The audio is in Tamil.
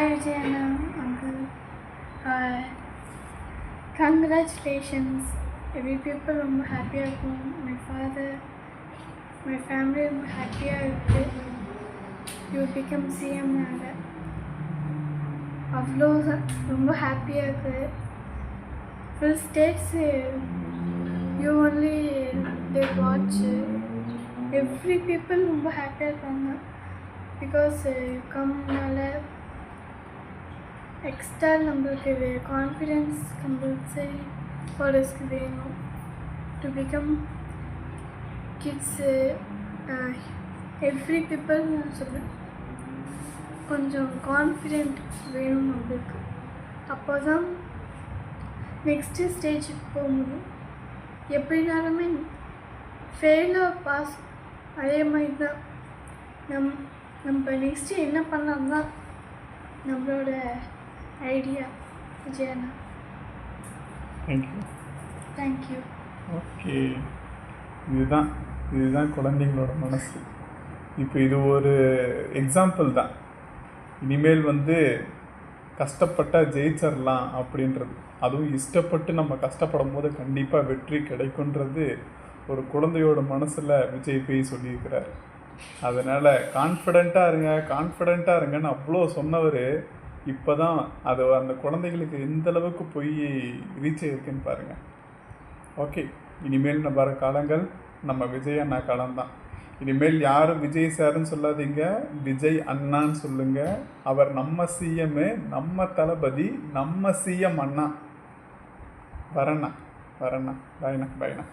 Vijayana, uncle. Uh, Congratulations. Every people ரொம்ப ஹாப்பியாக இருக்கும். my family ரொம்ப ஹாப்பியாக இருக்குது. யூ பிகம் சிஎம்னால அவ்வளோ ரொம்ப ஹாப்பியாக இருக்குது. Full States you only they watch. Every people ரொம்ப ஹாப்பியாக இருக்காங்க. பிகாஸ் கம்னால எக்ஸ்ட்ரா நம்மளுக்கு கான்ஃபிடென்ஸ் கம்பல்சரி ஃபாலோஸ்க்கு வேணும். To become kids every people நான் சொல்லுவேன், கொஞ்சம் கான்ஃபிடென்ட் வேணும் நம்மளுக்கு. அப்போ தான் நெக்ஸ்ட்டு ஸ்டேஜுக்கு போக முடியும். எப்படினாலுமே ஃபெயிலாக பாஸ் அதே மாதிரி தான். நம்ம நெக்ஸ்ட்டு என்ன பண்ணலாம் தான் நம்மளோட ஐடியா. விஜயண்ணா, தேங்க்யூ. ஓகே, இதுதான் குழந்தைங்களோட மனசு. இப்போ இது ஒரு எக்ஸாம்பிள் தான். இனிமேல் கஷ்டப்பட்டால் ஜெயிச்சிடலாம் அப்படின்றது, அதுவும் இஷ்டப்பட்டு நம்ம கஷ்டப்படும் போது கண்டிப்பாக வெற்றி கிடைக்குன்றது ஒரு குழந்தையோட மனசில் விஜய் போய் சொல்லியிருக்கிறார். அதனால் கான்ஃபிடெண்ட்டாக இருங்கன்னு அவ்வளோ சொன்னவர் இப்போ தான் அது அந்த குழந்தைகளுக்கு எந்த அளவுக்கு போய் ரீச் ஆகிருக்குன்னு பாருங்கள். ஓகே, இனிமேல் வர காலங்கள் நம்ம விஜய் அண்ணா காலம்தான். இனிமேல் யாரும் விஜய் சார்ன்னு சொல்லாதீங்க, விஜய் அண்ணான்னு சொல்லுங்கள். அவர் நம்ம சிஎம்மு, நம்ம தளபதி, நம்ம சிஎம் அண்ணா. வரண்ணா. பாய்ண்ணா.